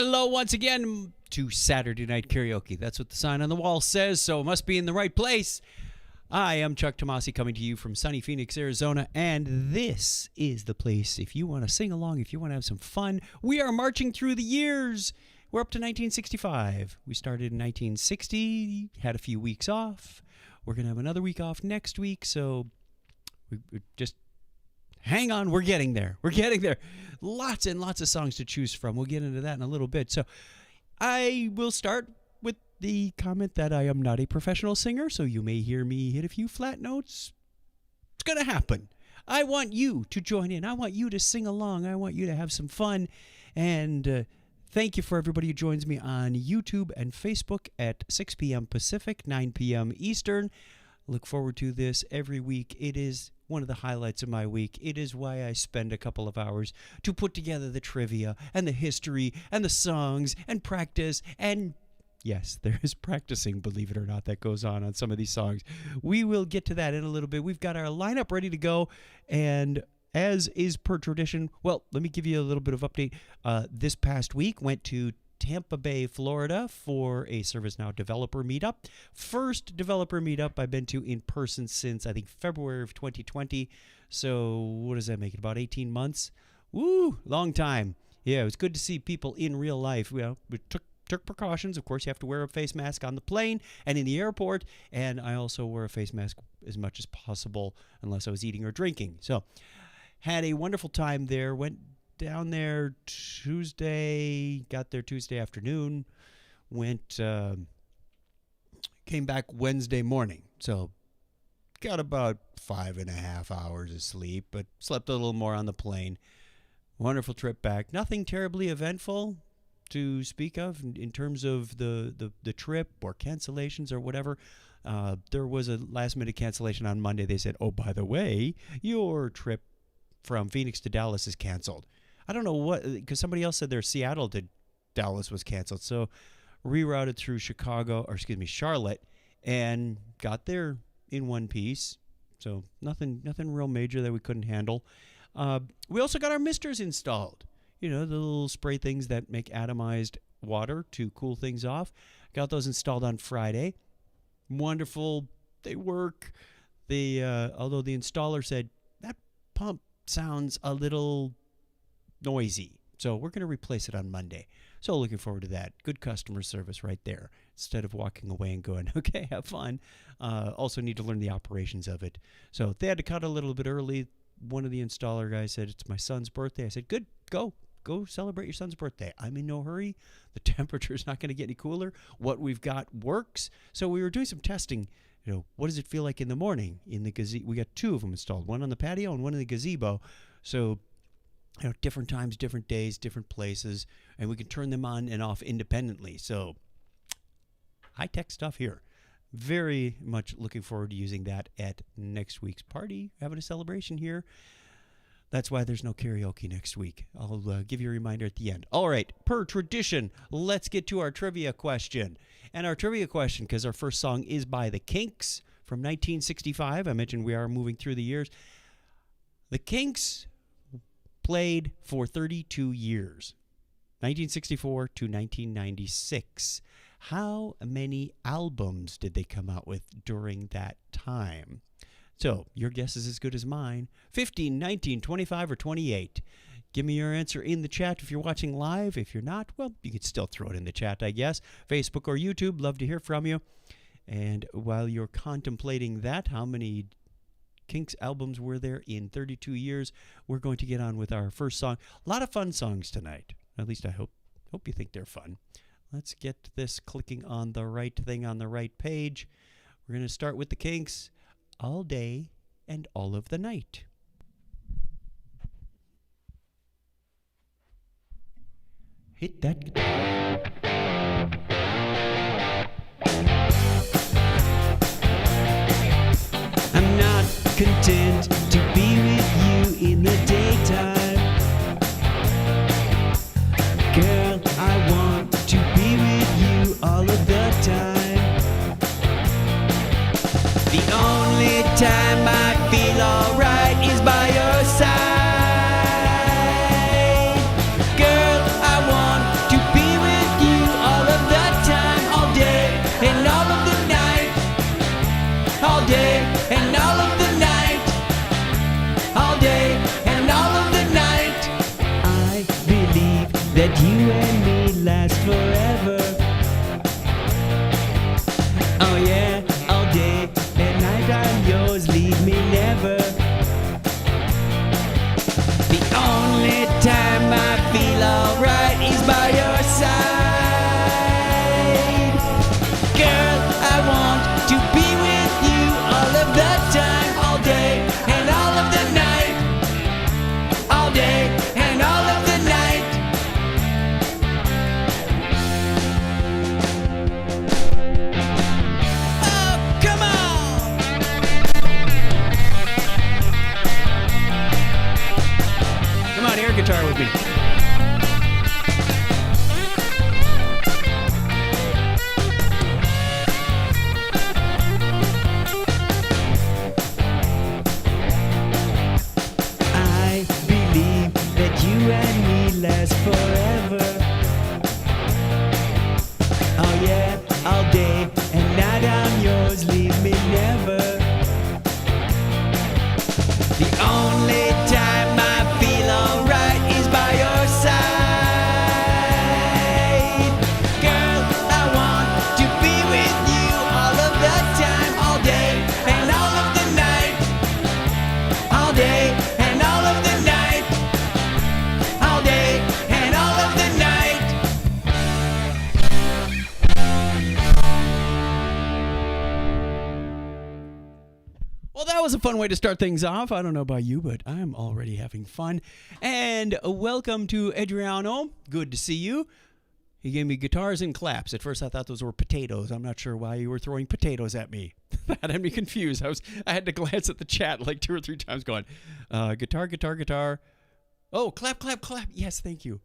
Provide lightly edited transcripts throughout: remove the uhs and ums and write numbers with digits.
Hello once again to Saturday Night Karaoke. That's what the sign on the wall says, so it must be in the right place. I am Chuck Tomasi coming to you from sunny Phoenix, Arizona, and this is the place if you want to sing along, if you want to have some fun. We are marching through the years. We're up to 1965. We started in 1960, had a few weeks off. We're going to have another week off next week, so we just hang on. We're getting there. We're getting there. Lots and lots of songs to choose from. We'll get into that in a little bit. So I will start with the comment that I am not a professional singer, so you may hear me hit a few flat notes. It's going to happen. I want you to join in. I want you to sing along. I want you to have some fun. And thank you for everybody who joins me on YouTube and Facebook at 6 p.m. Pacific, 9 p.m. Eastern. Look forward to this every week. It is one of the highlights of my week. It is why I spend a couple of hours to put together the trivia and the history and the songs and practice. And yes, there is practicing, believe it or not, that goes on some of these songs. We will get to that in a little bit. We've got our lineup ready to go. And as is per tradition, well, let me give you a little bit of update. This past week, went to Tampa Bay, Florida for a ServiceNow developer meetup. First developer meetup I've been to in person since, I think, February of 2020. So what does that make it, about 18 months? Woo, long time. Yeah, it was good to see people in real life. We took precautions. Of course, you have to wear a face mask on the plane and in the airport. And I also wore a face mask as much as possible unless I was eating or drinking. So had a wonderful time there. Went down there Tuesday, got there Tuesday afternoon, came back Wednesday morning. So got about 5.5 hours of sleep, but slept a little more on the plane. Wonderful trip back. Nothing terribly eventful to speak of in terms of the trip or cancellations or whatever. There was a last minute cancellation on Monday. They said, oh, by the way, your trip from Phoenix to Dallas is canceled. I don't know what, because somebody else said their Seattle to Dallas was canceled. So rerouted through Charlotte, and got there in one piece. So nothing real major that we couldn't handle. We also got our misters installed. You know, the little spray things that make atomized water to cool things off. Got those installed on Friday. Wonderful. They work. Although the installer said that pump sounds a little noisy, so we're going to replace it on Monday. So looking forward to that. Good customer service right there, instead of walking away and going, okay, have fun. Also need to learn the operations of it. So they had to cut a little bit early. One of the installer guys said, it's my son's birthday. I said, good, go celebrate your son's birthday. I'm in no hurry. The temperature is not going to get any cooler. What we've got works. So we were doing some testing. You know, what does it feel like in the morning in the gazebo? We got 2 of them installed, one on the patio and one in the gazebo. So different times, different days, different places, and we can turn them on and off independently. So high-tech stuff here. Very much looking forward to using that at next week's party, having a celebration here. That's why there's no karaoke next week. I'll give you a reminder at the end. All right, per tradition, let's get to our trivia question. And our trivia question, because our first song is by the Kinks from 1965. I mentioned we are moving through the years. The Kinks played for 32 years, 1964 to 1996. How many albums did they come out with during that time? So your guess is as good as mine. 15, 19, 25, or 28. Give me your answer in the chat if you're watching live. If you're not, well, you could still throw it in the chat, I guess. Facebook or YouTube, love to hear from you. And while you're contemplating that, how many Kinks albums were there in 32 years? We're going to get on with our first song. A lot of fun songs tonight. At least I hope you think they're fun. Let's get this clicking on the right thing on the right page. We're going to start with the Kinks, All Day and All of the Night. Hit that guitar. I'm not content to be with you in the daytime. Girl, I want to be with you all of the time. The only time I feel alright is by your side. Girl, I want to be that you and me last forever. Oh yeah, all day and night I'm yours, leave me never. The only time I feel alright is by your side. Girl, I want to be with you all of the time, all day and all of the night. All day and all of the night. Oh, come on! Come on, air guitar with me. I believe that you and me last forever. Oh yeah, all day and night I'm yours, leave me never. The only time I feel alright is by your side. Girl, I want to be with you all of the time, all day and all of the night. All day and all of the night. All day and all of the night. Well, that was a fun way to start things off. I don't know about you, but I'm already having fun. And welcome to Adriano. Good to see you. He gave me guitars and claps. At first, I thought those were potatoes. I'm not sure why you were throwing potatoes at me. That had me confused. I had to glance at the chat like 2 or 3 times going, guitar, guitar, guitar. Oh, clap, clap, clap. Yes, thank you.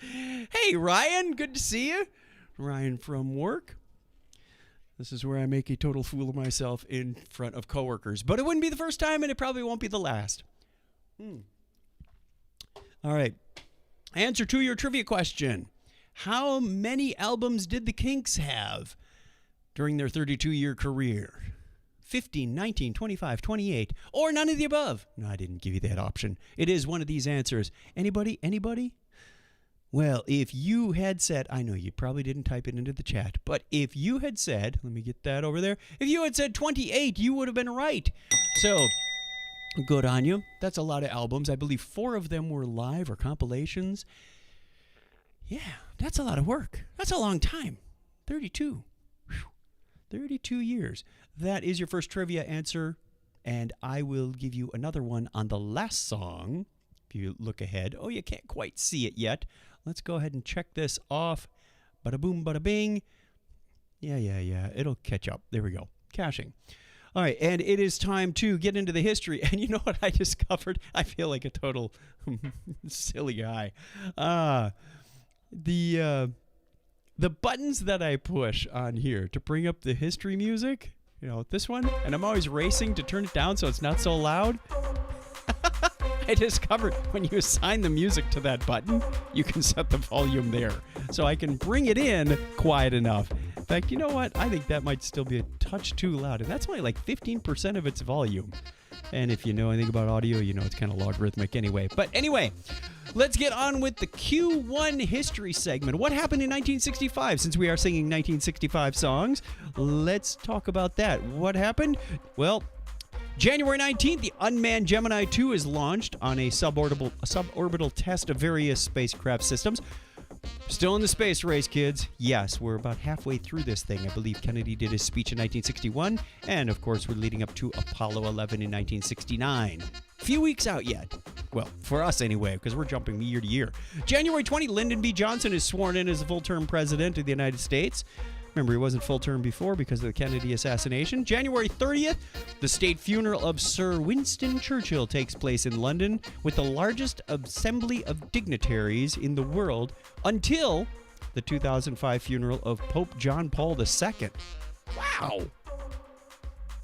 Hey, Ryan. Good to see you. Ryan from work. This is where I make a total fool of myself in front of coworkers. But it wouldn't be the first time, and it probably won't be the last. All right. Answer to your trivia question. How many albums did the Kinks have during their 32-year career? 15, 19, 25, 28, or none of the above? No, I didn't give you that option. It is one of these answers. Anybody? Anybody? Well, if you had said, I know you probably didn't type it into the chat, but if you had said, let me get that over there. If you had said 28, you would have been right. So, good on you. That's a lot of albums. I believe 4 of them were live or compilations. Yeah, that's a lot of work. That's a long time. 32. Whew. 32 years. That is your first trivia answer, and I will give you another one on the last song. If you look ahead. Oh, you can't quite see it yet. Let's go ahead and check this off. Bada boom, bada bing. Yeah. It'll catch up. There we go. Caching. All right, and it is time to get into the history. And you know what I discovered? I feel like a total silly guy. The buttons that I push on here to bring up the history music, you know, this one, and I'm always racing to turn it down so it's not so loud. I discovered when you assign the music to that button, you can set the volume there. So I can bring it in quiet enough. In fact, you know what? I think that might still be a touch too loud. And that's only like 15% of its volume. And if you know anything about audio, you know it's kind of logarithmic anyway. But anyway, let's get on with the Q1 history segment. What happened in 1965? Since we are singing 1965 songs, let's talk about that. What happened? Well, January 19th, the unmanned Gemini 2 is launched on a suborbital test of various spacecraft systems. Still in the space race, kids. Yes, we're about halfway through this thing. I believe Kennedy did his speech in 1961, and of course we're leading up to Apollo 11 in 1969. Few weeks out yet. Well, for us anyway, because we're jumping year to year. January 20, Lyndon B. Johnson is sworn in as the full-term president of the United States. Remember, he wasn't full term before because of the Kennedy assassination. January 30th, the state funeral of Sir Winston Churchill takes place in London with the largest assembly of dignitaries in the world until the 2005 funeral of Pope John Paul II. Wow!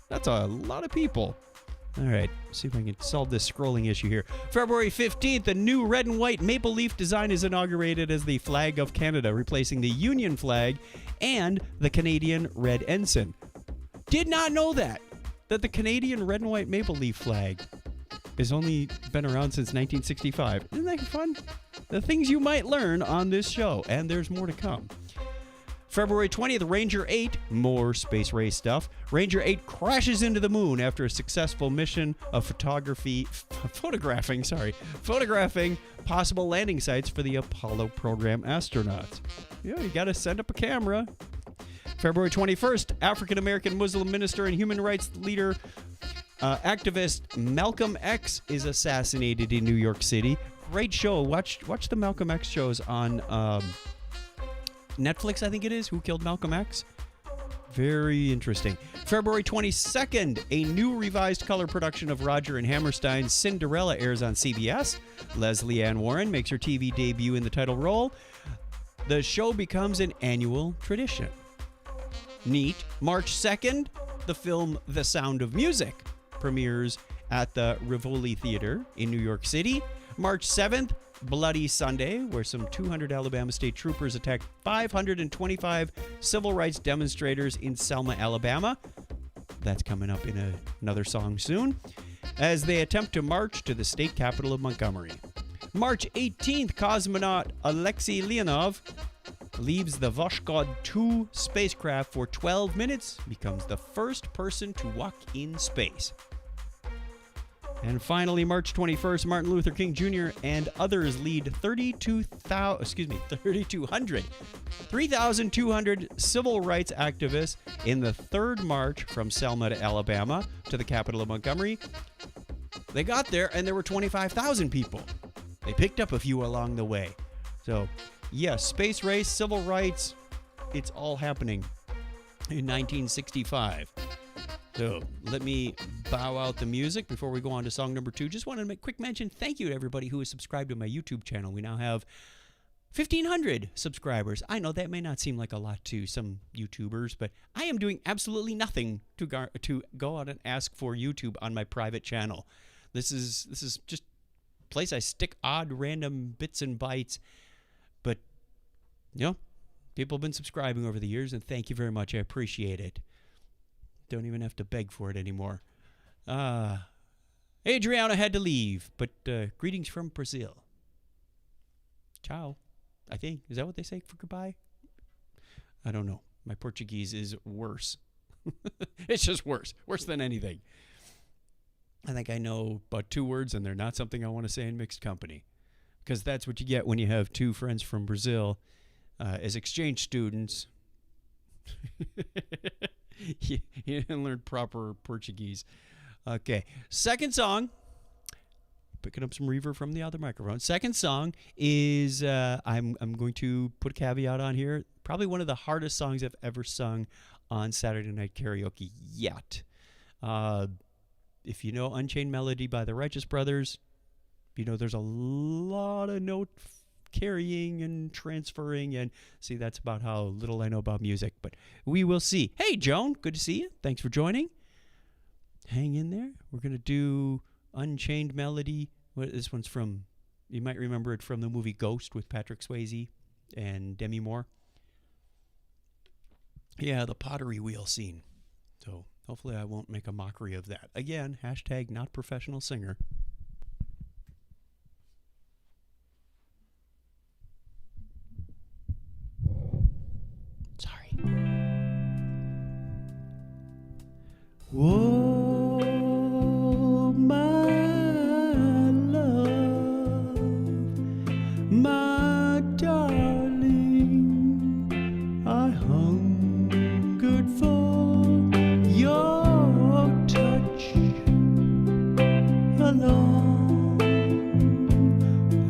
That's a lot of people. All right, see if I can solve this scrolling issue here. February 15th, the new red and white maple leaf design is inaugurated as the flag of Canada, replacing the Union flag and the Canadian red ensign. Did not know that the Canadian red and white maple leaf flag has only been around since 1965. Isn't that fun? The things you might learn on this show, and there's more to come. February 20th, Ranger 8, more space race stuff. Ranger 8 crashes into the moon after a successful mission of photographing possible landing sites for the Apollo program astronauts. Yeah, you got to send up a camera. February 21st, African-American Muslim minister and human rights leader, activist Malcolm X is assassinated in New York City. Great show. Watch the Malcolm X shows on Netflix, I think it is. Who Killed Malcolm X? Very interesting. February 22nd, a new revised color production of Roger and Hammerstein's Cinderella airs on CBS. Leslie Ann Warren makes her TV debut in the title role. The show becomes an annual tradition. Neat. March 2nd, the film The Sound of Music premieres at the Rivoli Theater in New York City. March 7th, Bloody Sunday, where some 200 Alabama state troopers attacked 525 civil rights demonstrators in Selma, Alabama. That's coming up in another song soon, as they attempt to march to the state capital of Montgomery. March 18th, cosmonaut Alexei Leonov leaves the Voskhod 2 spacecraft for 12 minutes, becomes the first person to walk in space. And finally, March 21st, Martin Luther King Jr. and others lead 3,200 civil rights activists in the third march from Selma to Alabama to the capital of Montgomery. They got there and there were 25,000 people. They picked up a few along the way. So, yes, space race, civil rights, it's all happening in 1965. So let me bow out the music before we go on to song number 2. Just wanted to make a quick mention. Thank you to everybody who is subscribed to my YouTube channel. We now have 1,500 subscribers. I know that may not seem like a lot to some YouTubers, but I am doing absolutely nothing to go out and ask for YouTube on my private channel. This is just a place I stick odd random bits and bytes. But, people have been subscribing over the years, and thank you very much. I appreciate it. Don't even have to beg for it anymore. Adriana had to leave, but greetings from Brazil. Ciao, I think. Is that what they say for goodbye? I don't know. My Portuguese is worse. It's just worse. Worse than anything. I think I know about 2 words, and they're not something I want to say in mixed company. Because that's what you get when you have 2 friends from Brazil as exchange students. You didn't learn proper Portuguese. Okay. Second song. Picking up some reverb from the other microphone. Second song is, I'm going to put a caveat on here. Probably one of the hardest songs I've ever sung on Saturday Night Karaoke yet. If you know Unchained Melody by the Righteous Brothers, you know there's a lot of note carrying and transferring, and see, that's about how little I know about music, but we will see. Hey, Joan, good to see you. Thanks for joining. Hang in there. We're going to do Unchained Melody. This one's from, you might remember it from the movie Ghost with Patrick Swayze and Demi Moore. Yeah, the pottery wheel scene. So hopefully I won't make a mockery of that. Again, hashtag not professional singer. Sorry. Whoa, my love, my darling, I hungered for your touch alone,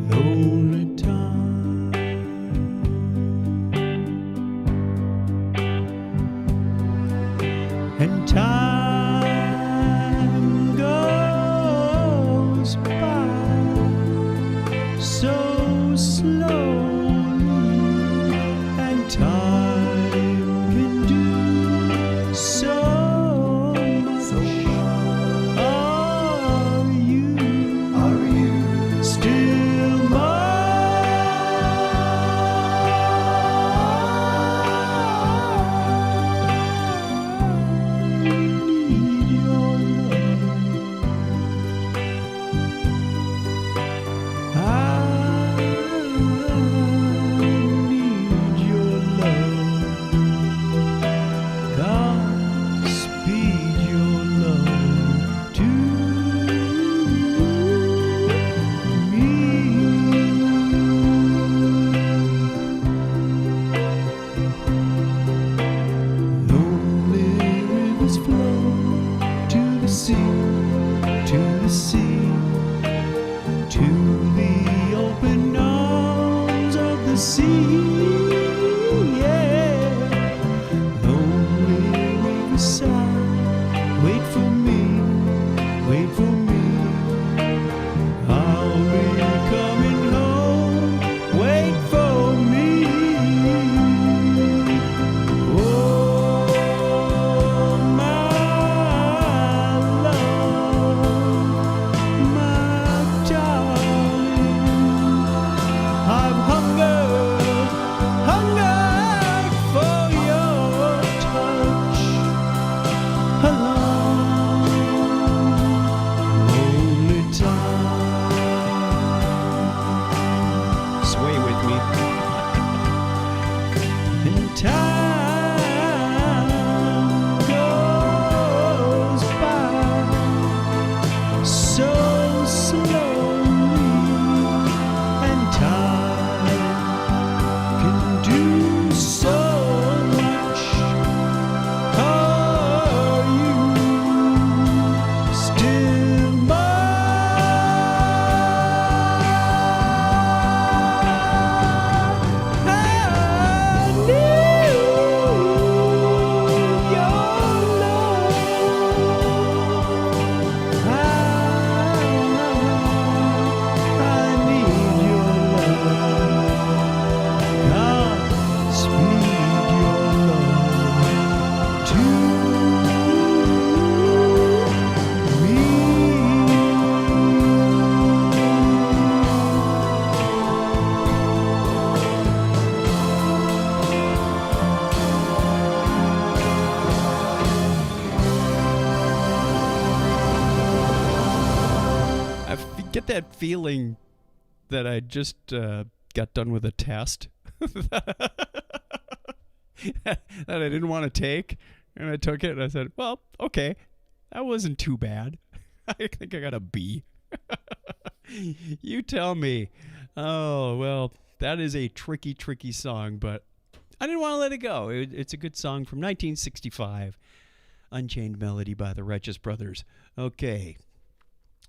lonely time, and time goes by so slowly. sea. Yeah. Lonely riverside, wait for me, wait for me. I'll be coming home, wait for me. Oh, my love, my darling, I've hungered for your touch. Alone, lonely time. Sway with me. And time goes by so slowly, and time can do so much. Are you still mine? I need your love. I need your love. Godspeed your love to I get that feeling that I just got done with a test that I didn't want to take, and I took it, and I said, well, okay, that wasn't too bad. I think I got a B. You tell me. Oh, well, that is a tricky, tricky song, but I didn't want to let it go. It's a good song from 1965, Unchained Melody by the Righteous Brothers. Okay,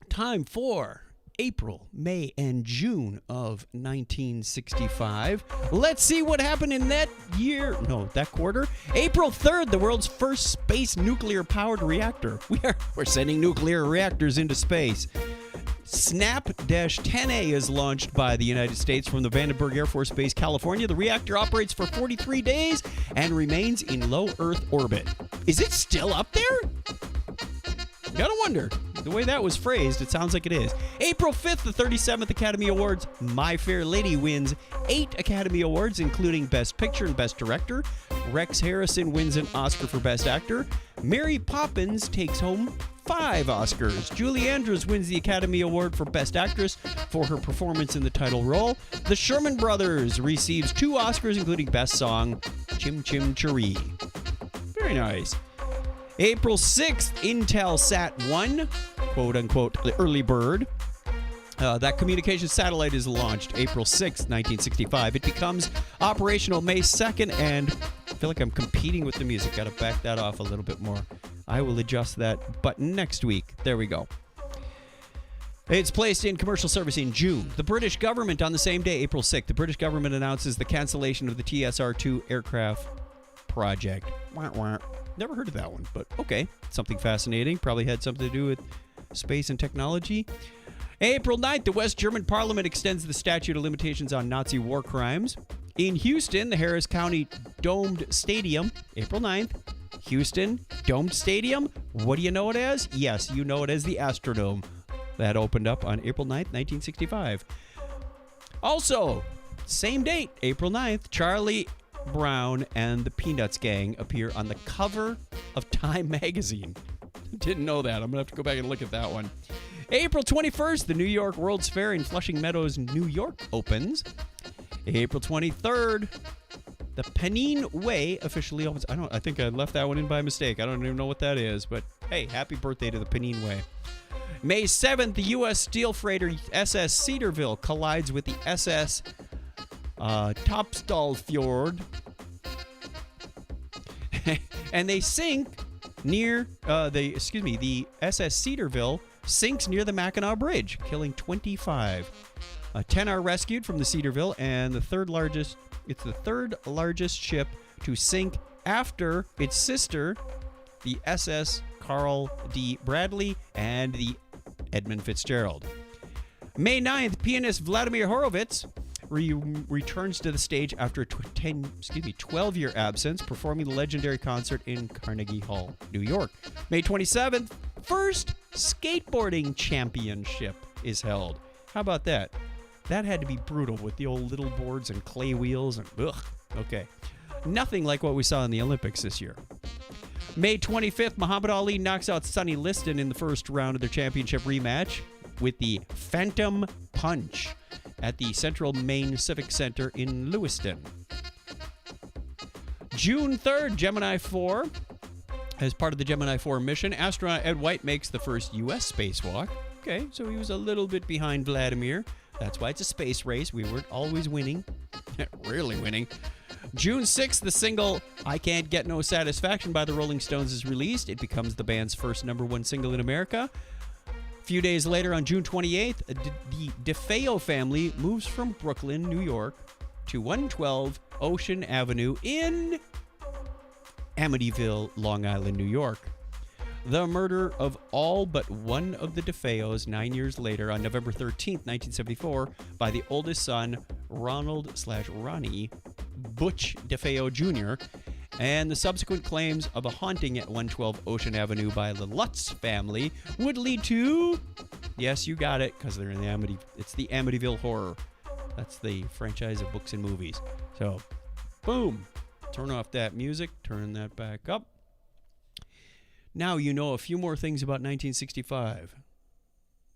time for April, May, and June of 1965. Let's see what happened in that quarter. April 3rd, the world's first space nuclear-powered reactor. We're sending nuclear reactors into space. SNAP-10A is launched by the United States from the Vandenberg Air Force Base, California. The reactor operates for 43 days and remains in low Earth orbit. Is it still up there? Gotta wonder. The way that was phrased, it sounds like it is. April 5th, the 37th Academy Awards. My Fair Lady wins 8 Academy Awards, including Best Picture and Best Director. Rex Harrison wins an Oscar for Best Actor. Mary Poppins takes home 5 Oscars. Julie Andrews wins the Academy Award for Best Actress for her performance in the title role. The Sherman Brothers receives 2 Oscars, including Best Song, Chim Chim Cheree. Very nice. April 6th, Intelsat 1, quote-unquote, the early bird. That communications satellite is launched April 6th, 1965. It becomes operational May 2nd, and I feel like I'm competing with the music. Got to back that off a little bit more. I will adjust that button next week. There we go. It's placed in commercial service in June. The British government, on the same day, April 6th, the British government announces the cancellation of the TSR-2 aircraft project. Wah, wah. Never heard of that one, but okay. Something fascinating. Probably had something to do with space and technology. April 9th, the West German Parliament extends the statute of limitations on Nazi war crimes. In Houston, the Harris County Domed Stadium, April 9th. Houston Domed Stadium. What do you know it as? Yes, you know it as the Astrodome. That opened up on April 9th, 1965. Also, same date, April 9th, Charlie Brown and the Peanuts Gang appear on the cover of Time magazine. Didn't know that. I'm going to have to go back and look at that one. April 21st, the New York World's Fair in Flushing Meadows, New York opens. April 23rd, the Pennine Way officially opens. I think I left that one in by mistake. I don't even know what that is, but hey, happy birthday to the Pennine Way. May 7th, the U.S. steel freighter SS Cedarville collides with the SS Topstallfjord, and they sink near the SS Cedarville sinks near the Mackinac Bridge, killing 25. 10 are rescued from the Cedarville, and it's the third largest ship to sink after its sister, the SS Carl D. Bradley and the Edmund Fitzgerald. May 9th, pianist Vladimir Horowitz returns to the stage after a 12-year absence, performing the legendary concert in Carnegie Hall, New York. May 27th, first skateboarding championship is held. How about that? That had to be brutal with the old little boards and clay wheels and ugh. Okay. Nothing like what we saw in the Olympics this year. May 25th, Muhammad Ali knocks out Sonny Liston in the first round of their championship rematch with the Phantom Punch at the Central Maine Civic Center in Lewiston. June 3rd, Gemini 4. As part of the Gemini 4 mission, astronaut Ed White makes the first U.S. spacewalk. Okay, so he was a little bit behind Vladimir. That's why it's a space race. We weren't always winning. Rarely winning. June 6th, the single I Can't Get No Satisfaction by the Rolling Stones is released. It becomes the band's first #1 single in America. A few days later, on June 28th, the DeFeo family moves from Brooklyn, New York, to 112 Ocean Avenue in Amityville, Long Island, New York. The murder of all but one of the DeFeos 9 years later, on November 13th, 1974, by the oldest son, Ronald/Ronnie Butch DeFeo Jr., and the subsequent claims of a haunting at 112 Ocean Avenue by the Lutz family would lead to, yes, you got it, because they're in it's the Amityville Horror. That's the franchise of books and movies. So, boom. Turn off that music, turn that back up. Now you know a few more things about 1965.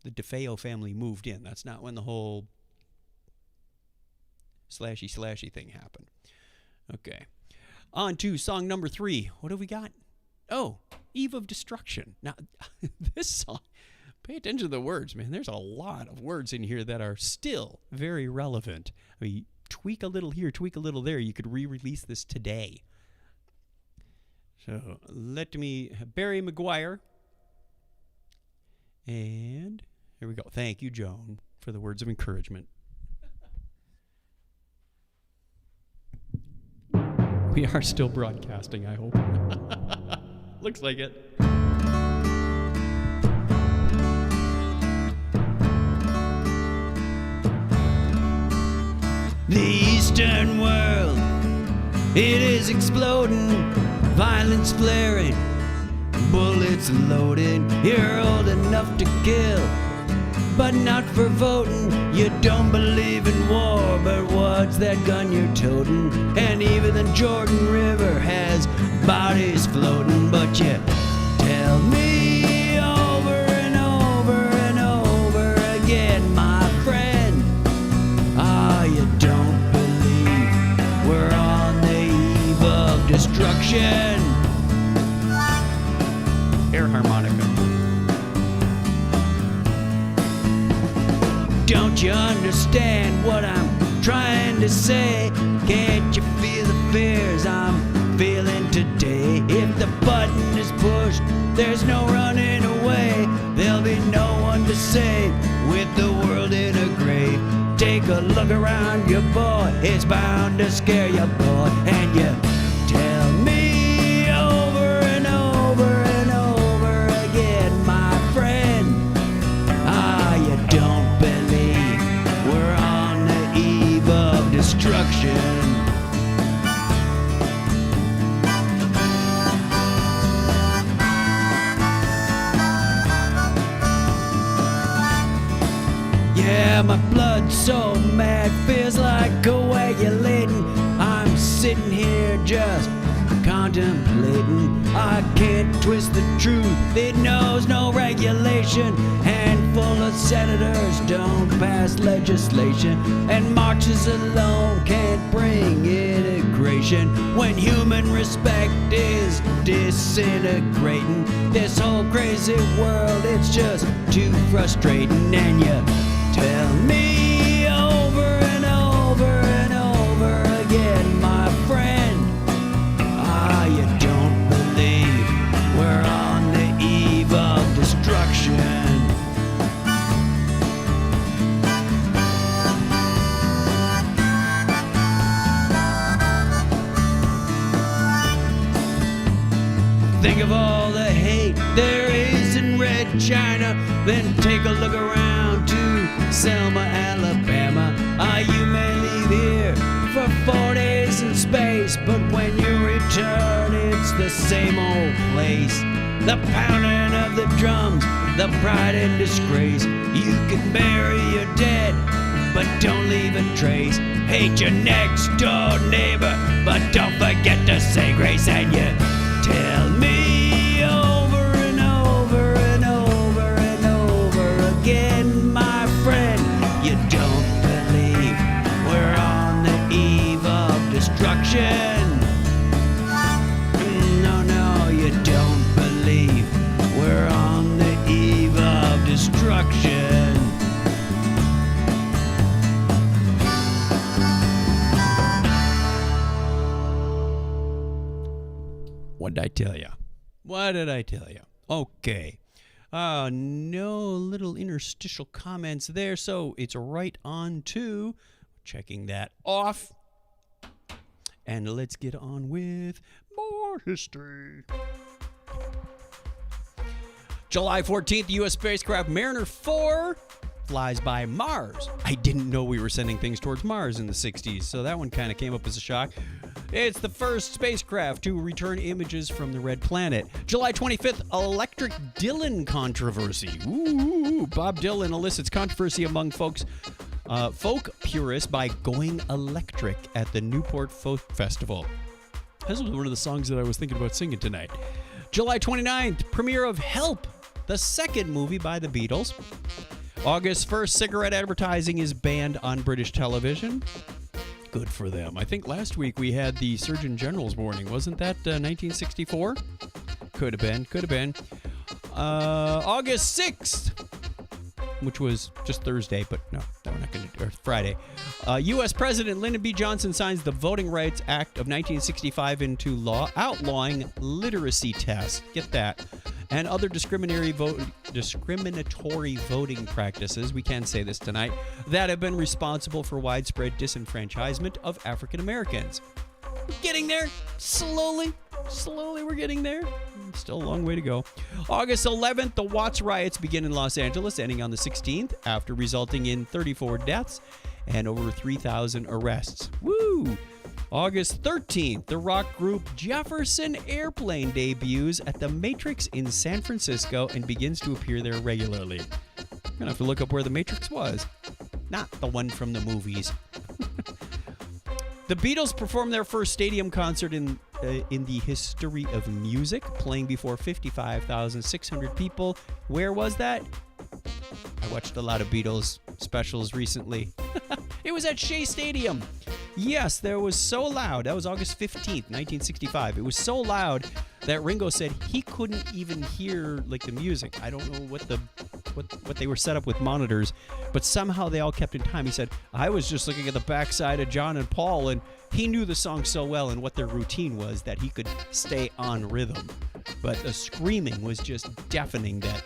The DeFeo family moved in. That's not when the whole slashy thing happened. Okay. On to song number 3. What have we got? Oh, Eve of Destruction. Now, this song, pay attention to the words, man. There's a lot of words in here that are still very relevant. I mean, tweak a little here, tweak a little there. You could re-release this today. So let me, Barry McGuire. And here we go. Thank you, Joan, for the words of encouragement. We are still broadcasting, I hope. Looks like it. The Eastern world, it is exploding, violence flaring, bullets loaded. You're old enough to kill, but not for voting. You don't believe in war, but what's that gun you're toting? And even the Jordan River has bodies floating. But you tell me over and over and over again, my friend, you don't believe we're on the eve of destruction. Air harmonica. Don't you understand what I'm trying to say? Can't you feel the fears I'm feeling today? If the button is pushed, there's no running away. There'll be no one to save with the world in a grave. Take a look around you, boy. It's bound to scare you, boy. And you tell me over and over and over again, my friend, you don't believe we're on the eve of destruction. Yeah, my blood's so mad, feels like coagulating. I'm sitting here just contemplating. I can't twist the truth, it knows no regulation. Handful of senators don't pass legislation, and marches alone can't bring integration. When human respect is disintegrating, this whole crazy world, it's just too frustrating. And you tell me over and over and over again, my friend, you don't believe we're on the eve of destruction. Think of all the hate there is in Red China, then take a look around to Selma, Alabama. You may leave here for 4 days in space, but when you return, it's the same old place. The pounding of the drums, the pride and disgrace. You can bury your dead, but don't leave a trace. Hate your next door neighbor, but don't forget to say grace. And you tell me over and over and over and over again, my friend, you don't believe we're on the eve of destruction. No, you don't believe we're on the eve of destruction. What did I tell you? What did I tell you? Okay. No little interstitial comments there, so it's right on to checking that off. And let's get on with more history. July 14th, U.S. spacecraft Mariner 4 flies by Mars. I didn't know we were sending things towards Mars in the 60s, so that one kind of came up as a shock. It's the first spacecraft to return images from the red planet. July 25th, Electric Dylan controversy. Ooh, Bob Dylan elicits controversy among folk purists by going electric at the Newport Folk Festival. This was one of the songs that I was thinking about singing tonight. July 29th, premiere of Help, the second movie by the Beatles. August 1st, cigarette advertising is banned on British television. Good for them. I think last week we had the Surgeon General's warning. Wasn't that 1964? Could have been. August 6th, which was just Thursday, but no, we're not going to, or Friday. U.S. President Lyndon B. Johnson signs the Voting Rights Act of 1965 into law, outlawing literacy tests. Get that. And other discriminatory voting practices, we can say this tonight, that have been responsible for widespread disenfranchisement of African Americans. We're getting there. Slowly we're getting there. Still a long way to go. August 11th, the Watts riots begin in Los Angeles, ending on the 16th, after resulting in 34 deaths and over 3,000 arrests. Woo! August 13th, the rock group Jefferson Airplane debuts at the Matrix in San Francisco and begins to appear there regularly. I'm going to have to look up where the Matrix was. Not the one from the movies. The Beatles performed their first stadium concert in the history of music, playing before 55,600 people. Where was that? I watched a lot of Beatles specials recently. It was at Shea Stadium. Yes, there was so loud. That was August 15th, 1965. It was so loud that Ringo said he couldn't even hear like the music. I don't know what they were set up with monitors, but somehow they all kept in time. He said, I was just looking at the backside of John and Paul, and he knew the song so well and what their routine was that he could stay on rhythm. But the screaming was just deafening that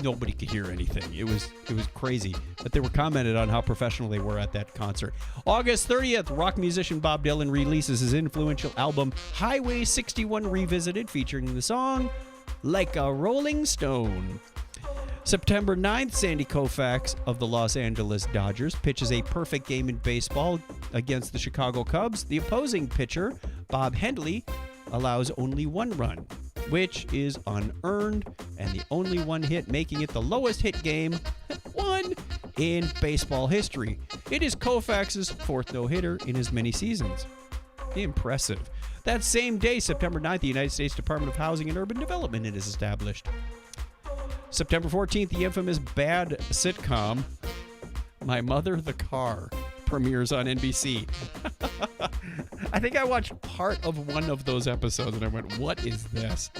nobody could hear anything. It was crazy. But they were commented on how professional they were at that concert. August 30th, rock musician Bob Dylan releases his influential album Highway 61 Revisited, featuring the song Like a Rolling Stone. September 9th, Sandy Koufax of the Los Angeles Dodgers pitches a perfect game in baseball against the Chicago Cubs. The opposing pitcher, Bob Hendley, allows only one run, which is unearned, and the only one hit, making it the lowest hit game won in baseball history. It is Koufax's fourth no-hitter in as many seasons. Impressive. That same day, September 9th, the United States Department of Housing and Urban Development is established. September 14th, the infamous bad sitcom My Mother the Car premieres on NBC. I think I watched part of one of those episodes and I went, what is this?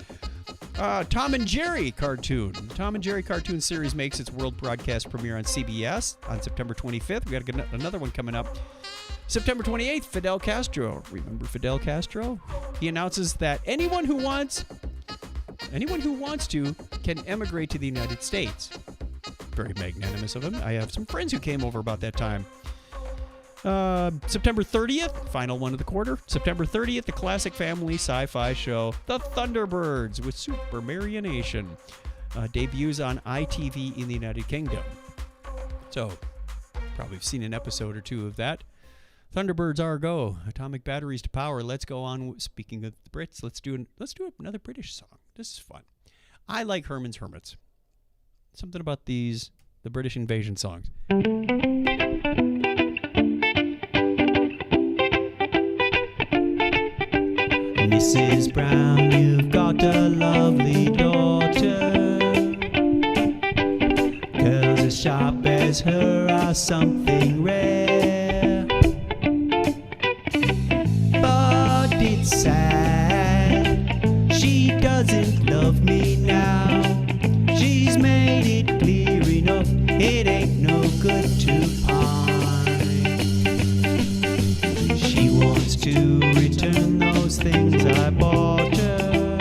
Tom and Jerry cartoon. The Tom and Jerry cartoon series makes its world broadcast premiere on CBS on September 25th. We got another one coming up. September 28th, Fidel Castro. Remember Fidel Castro? He announces that anyone who wants to can emigrate to the United States. Very magnanimous of him. I have some friends who came over about that time. September 30th, final one of the quarter. September 30th, the classic family sci-fi show, The Thunderbirds with Super Marionation. Debuts on ITV in the United Kingdom. So, probably seen an episode or two of that. Thunderbirds are go. Atomic batteries to power. Let's go on. Speaking of the Brits, let's do another British song. This is fun. I like Herman's Hermits. Something about the British invasion songs. Mrs. Brown, you've got a lovely daughter. Girls as sharp as her are something rare. But it's sad, she doesn't love me now. She's made it clear enough, it ain't no good to pine. She wants to return those things I bought her.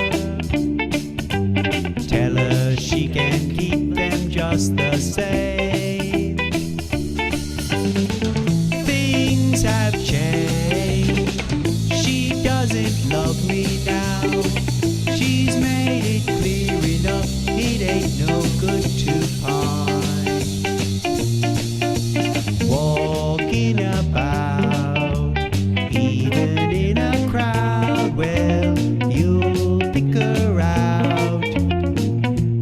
Tell her she can keep them just the same. Things have changed, she doesn't love me now. She's made it clear enough, it ain't no good to pine. Walking about, even in a crowd, well, you'll pick her out.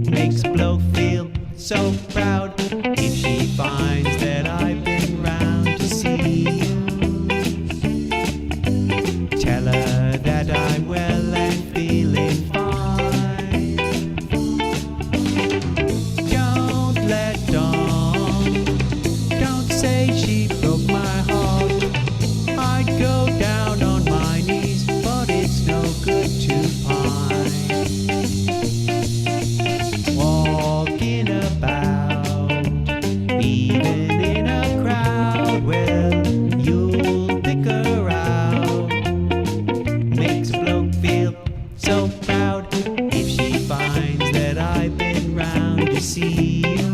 Makes a bloke feel so proud if she finds that I've been round to see you. Tell her that I'm well and feeling fine. Don't let on, don't say she broke my heart. I'd go down on my knees, but it's no good to pine. Walking about, even in a crowd, well, you'll pick her out. Makes a bloke feel so proud if she finds that I've been round to see you.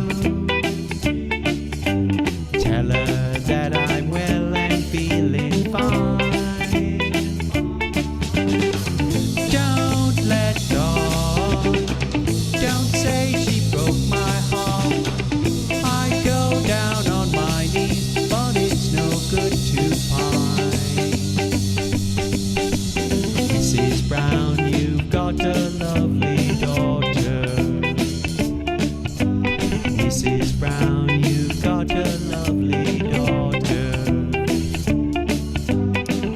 Tell her that I'm well and feeling fine. Don't let on, don't say she broke my heart. I go down on my knees, but it's no good to pine. Mrs. Brown, you've got a lovely daughter. Mrs. Brown, you've got a lovely daughter.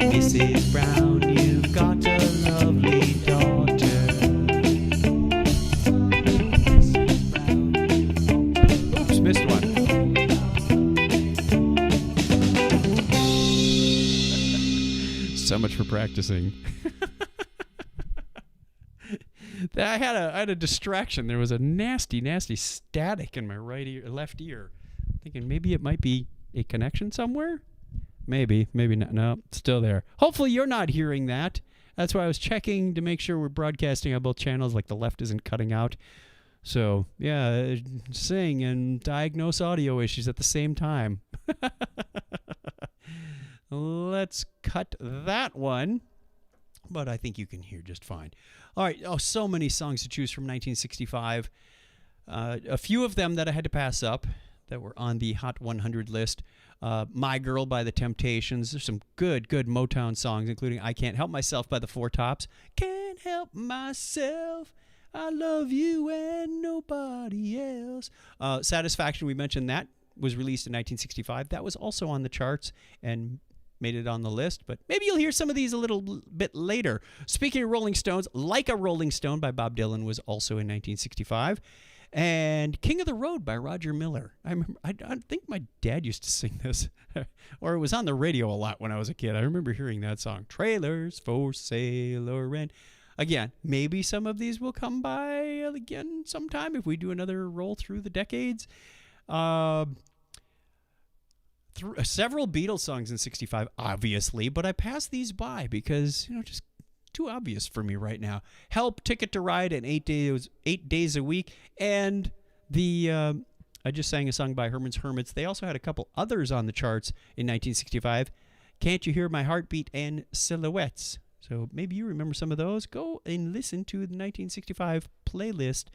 Mrs. Brown, you've got a lovely daughter. Mrs. Brown. Oops, missed one. So much for practicing. I had a distraction. There was a nasty static in my left ear. Thinking maybe it might be a connection somewhere. Maybe not. No, it's still there. Hopefully you're not hearing that. That's why I was checking to make sure we're broadcasting on both channels, like the left isn't cutting out. So yeah, sing and diagnose audio issues at the same time. Let's cut that one. But I think you can hear just fine. All right. Oh, so many songs to choose from 1965. A few of them that I had to pass up that were on the Hot 100 list. My Girl by The Temptations. There's some good Motown songs, including I Can't Help Myself by the Four Tops. Can't help myself. I love you and nobody else. Satisfaction, we mentioned that, was released in 1965. That was also on the charts and made it on the list, but maybe you'll hear some of these a little bit later. Speaking of Rolling Stones, Like a Rolling Stone by Bob Dylan was also in 1965. And King of the Road by Roger Miller. I think my dad used to sing this, or it was on the radio a lot when I was a kid. I remember hearing that song, Trailers for Sale or Rent. Again, maybe some of these will come by again sometime if we do another roll through the decades. Several Beatles songs in 65, obviously, but I passed these by because, just too obvious for me right now. Help, Ticket to Ride, and 8 Days a Week, and the I just sang a song by Hermits. They also had a couple others on the charts in 1965. Can't You Hear My Heartbeat and Silhouettes. So maybe you remember some of those. Go and listen to the 1965 playlist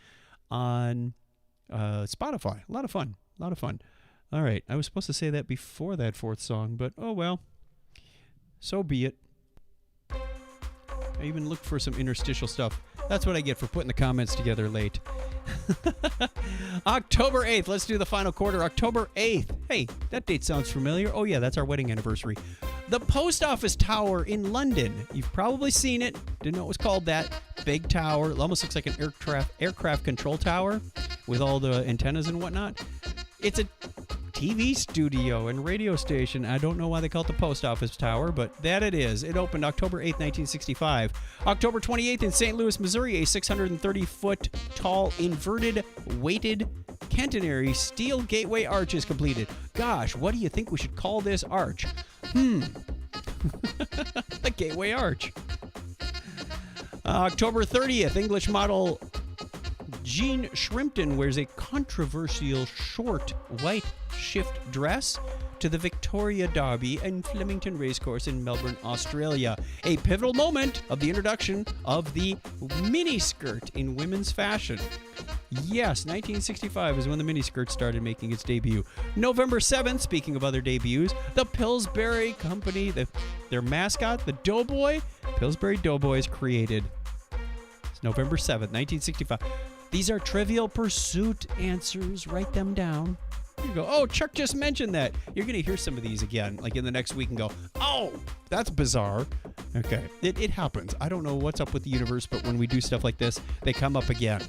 on Spotify. A lot of fun. All right. I was supposed to say that before that fourth song, but oh well. So be it. I even looked for some interstitial stuff. That's what I get for putting the comments together late. October 8th. Let's do the final quarter. October 8th. Hey, that date sounds familiar. Oh, yeah, that's our wedding anniversary. The Post Office Tower in London. You've probably seen it. Didn't know it was called that. Big tower. It almost looks like an aircraft control tower with all the antennas and whatnot. It's a TV studio and radio station. I don't know why they call it the Post Office Tower, but that it is. It opened October 8th, 1965. October 28th in St. Louis, Missouri, a 630-foot tall, inverted, weighted, catenary steel gateway arch is completed. Gosh, what do you think we should call this arch? The Gateway Arch. October 30th, English model Jean Shrimpton wears a controversial short white shift dress to the Victoria Derby and Flemington Racecourse in Melbourne, Australia. A pivotal moment of the introduction of the miniskirt in women's fashion. Yes, 1965 is when the miniskirt started making its debut. November 7th, speaking of other debuts, the Pillsbury Company, their mascot, the Doughboy, Pillsbury Doughboy is created. It's November 7th, 1965. These are Trivial Pursuit answers. Write them down. You go, oh, Chuck just mentioned that. You're going to hear some of these again, like in the next week, and go, oh, that's bizarre. Okay, it happens. I don't know what's up with the universe, but when we do stuff like this, they come up again.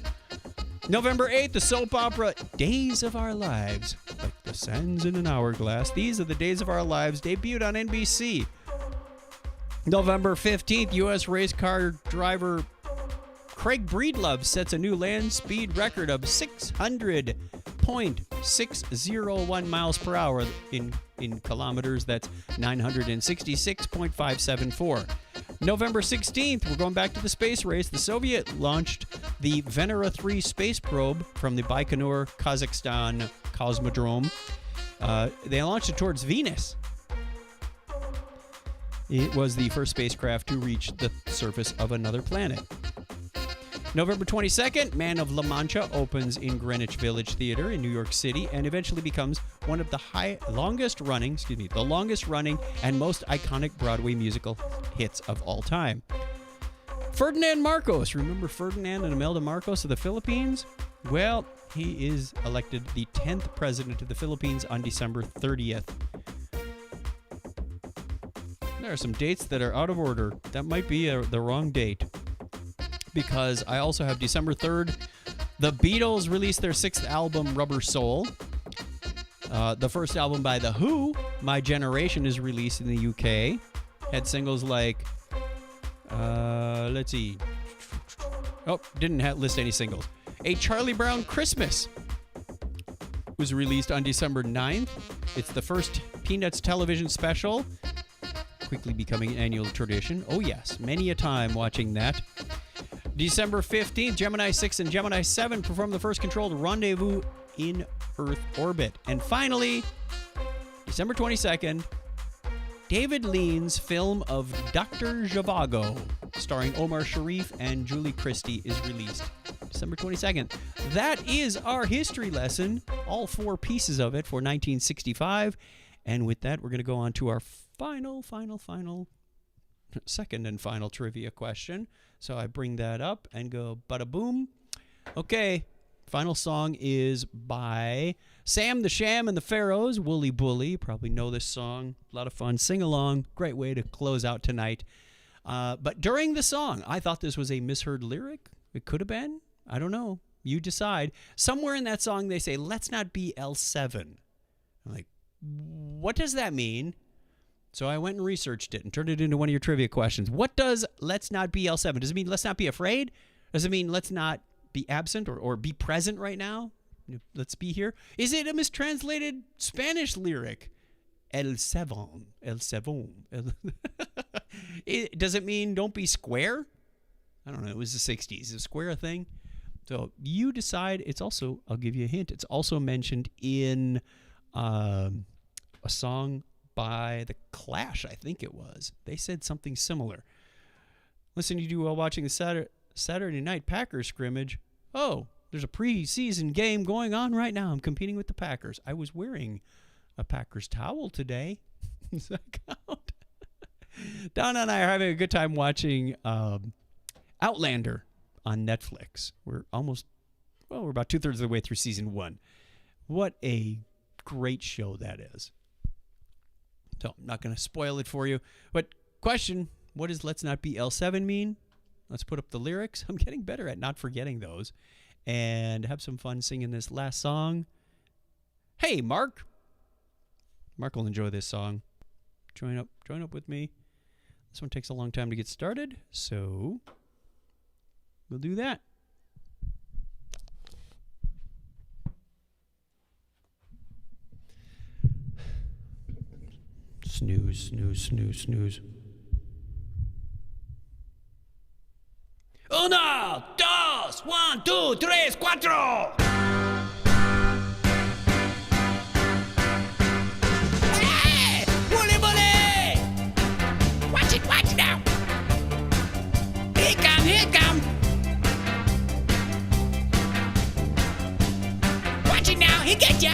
November 8th, the soap opera Days of Our Lives, like the sands in an hourglass. These are the Days of Our Lives, debuted on NBC. November 15th, U.S. race car driver Craig Breedlove sets a new land speed record of 600.601 miles per hour in kilometers. That's 966.574. November 16th, we're going back to the space race. The Soviet launched the Venera 3 space probe from the Baikonur, Kazakhstan Cosmodrome. They launched it towards Venus. It was the first spacecraft to reach the surface of another planet. November 22nd, Man of La Mancha opens in Greenwich Village Theater in New York City and eventually becomes one of the longest running and most iconic Broadway musical hits of all time. Ferdinand Marcos. Remember Ferdinand and Imelda Marcos of the Philippines? Well, he is elected the 10th president of the Philippines on December 30th. There are some dates that are out of order. That might be the wrong date, because I also have December 3rd. The Beatles released their 6th album, Rubber Soul. The first album by The Who, My Generation, is released in the UK. Had singles like, let's see. Oh, didn't list any singles. A Charlie Brown Christmas was released on December 9th. It's the first Peanuts television special, quickly becoming an annual tradition. Oh yes, many a time watching that. December 15th, Gemini 6 and Gemini 7 perform the first controlled rendezvous in Earth orbit. And finally, December 22nd, David Lean's film of Dr. Zhivago, starring Omar Sharif and Julie Christie, is released. December 22nd. That is our history lesson, all 4 pieces of it for 1965. And with that, we're going to go on to our second and final trivia question. So I bring that up and go bada boom. Okay, final song is by Sam the Sham and the Pharaohs, Wolly Bully. Probably know this song. A lot of fun. Sing along. Great way to close out tonight. But during the song, I thought this was a misheard lyric. It could have been. I don't know. You decide. Somewhere in that song, they say, let's not be L7. I'm like, what does that mean? So I went and researched it and turned it into one of your trivia questions. What does let's not be L7? Does it mean let's not be afraid? Does it mean let's not be absent or be present right now? Let's be here. Is it a mistranslated Spanish lyric? El Sevon. El Sevon. Does it mean don't be square? I don't know. It was the 60s. Is square a thing? So you decide. It's also, I'll give you a hint, it's also mentioned in a song by The Clash, I think it was. They said something similar. Listen to you while watching the Saturday night Packers scrimmage. Oh, there's a preseason game going on right now. I'm competing with the Packers. I was wearing a Packers towel today. Does that count? Donna and I are having a good time watching Outlander on Netflix. We're about 2/3 of the way through season 1. What a great show that is. So I'm not going to spoil it for you. But question, what does Let's Not Be L7 mean? Let's put up the lyrics. I'm getting better at not forgetting those. And have some fun singing this last song. Hey, Mark. Mark will enjoy this song. Join up with me. This one takes a long time to get started, so we'll do that. Snooze, snooze, snooze, snooze. Uno, dos, 1, 2, 3, 4. Hey! Wolly, Wolly! Watch it now! Here it come! Watch it now, he get ya!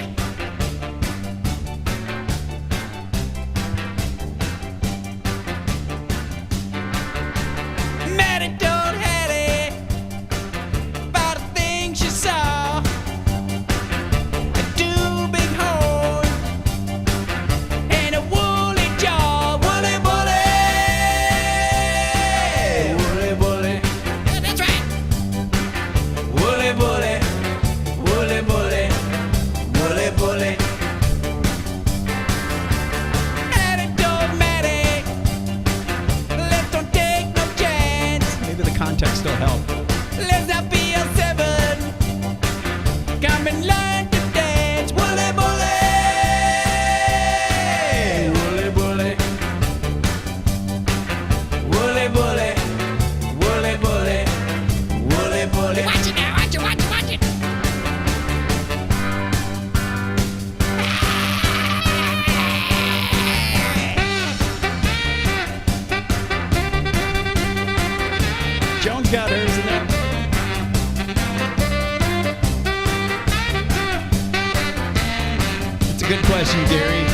Good question, Gary.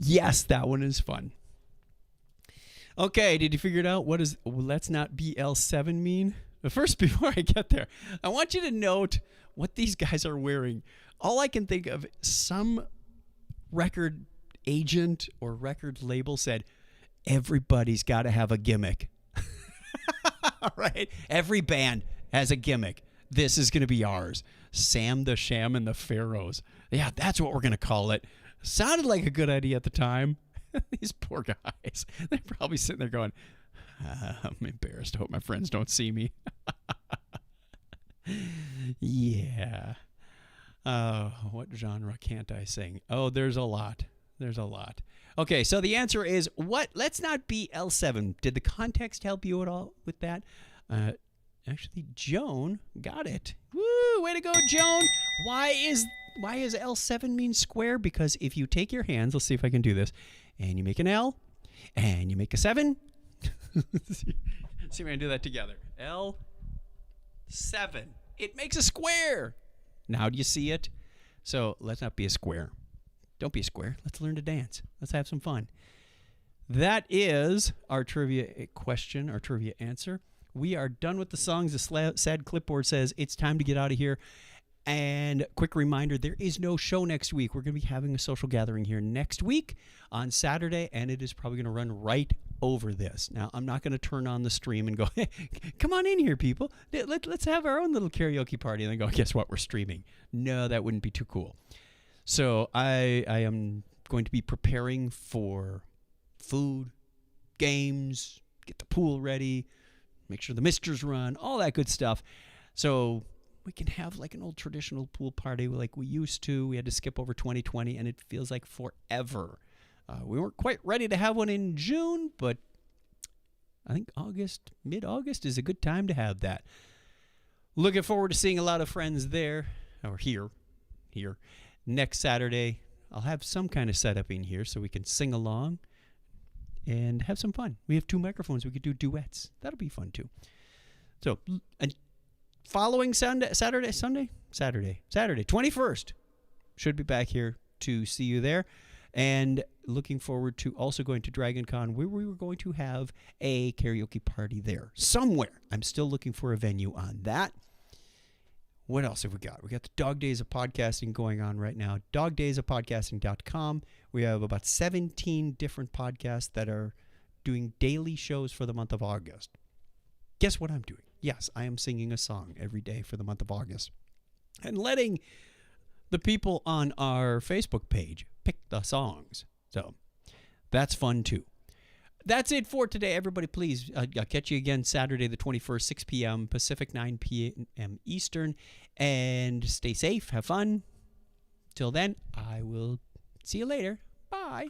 Yes, that one is fun. Okay, did you figure it out? What does Let's Not Be L7 mean? But first, before I get there, I want you to note what these guys are wearing. All I can think of, some record agent or record label said, everybody's got to have a gimmick. All right? Every band has a gimmick. This is going to be ours. Sam, the Sham, and the Pharaohs. Yeah, that's what we're going to call it. Sounded like a good idea at the time. These poor guys. They're probably sitting there going, I'm embarrassed. I hope my friends don't see me. Yeah. What genre can't I sing? Oh, there's a lot. There's a lot. Okay, so the answer is what? Let's Not Be L7. Did the context help you at all with that? Actually, Joan got it. Woo! Way to go, Joan. Why is L7 mean square? Because if you take your hands, let's see if I can do this, and you make an L, and you make a 7. See if I can do that together. L7. It makes a square. Now do you see it? So let's not be a square. Don't be a square. Let's learn to dance. Let's have some fun. That is our trivia question, our trivia answer. We are done with the songs. The sad clipboard says it's time to get out of here. And quick reminder, there is no show next week. We're going to be having a social gathering here next week on Saturday, and it is probably going to run right over this. Now, I'm not going to turn on the stream and go, hey, come on in here, people. Let's have our own little karaoke party. And then go, guess what? We're streaming. No, that wouldn't be too cool. So I am going to be preparing for food, games, get the pool ready, make sure the misters run, all that good stuff. So we can have like an old traditional pool party like we used to. We had to skip over 2020, and it feels like forever. We weren't quite ready to have one in June, but I think mid-August is a good time to have that. Looking forward to seeing a lot of friends there, or here. Next Saturday, I'll have some kind of setup in here so we can sing along and have some fun. We have 2 microphones. We could do duets. That'll be fun too. So, and following Saturday, 21st, should be back here to see you there. And looking forward to also going to Dragon Con, where we were going to have a karaoke party there somewhere. I'm still looking for a venue on that. What else have we got? We got the Dog Days of Podcasting going on right now. dogdaysofpodcasting.com. We have about 17 different podcasts that are doing daily shows for the month of August. Guess what I'm doing? Yes, I am singing a song every day for the month of August and letting the people on our Facebook page pick the songs. So that's fun too. That's it for today, everybody. Please, I'll catch you again Saturday the 21st, 6 p.m. Pacific, 9 p.m. Eastern. And stay safe. Have fun. Till then, I will see you later. Bye.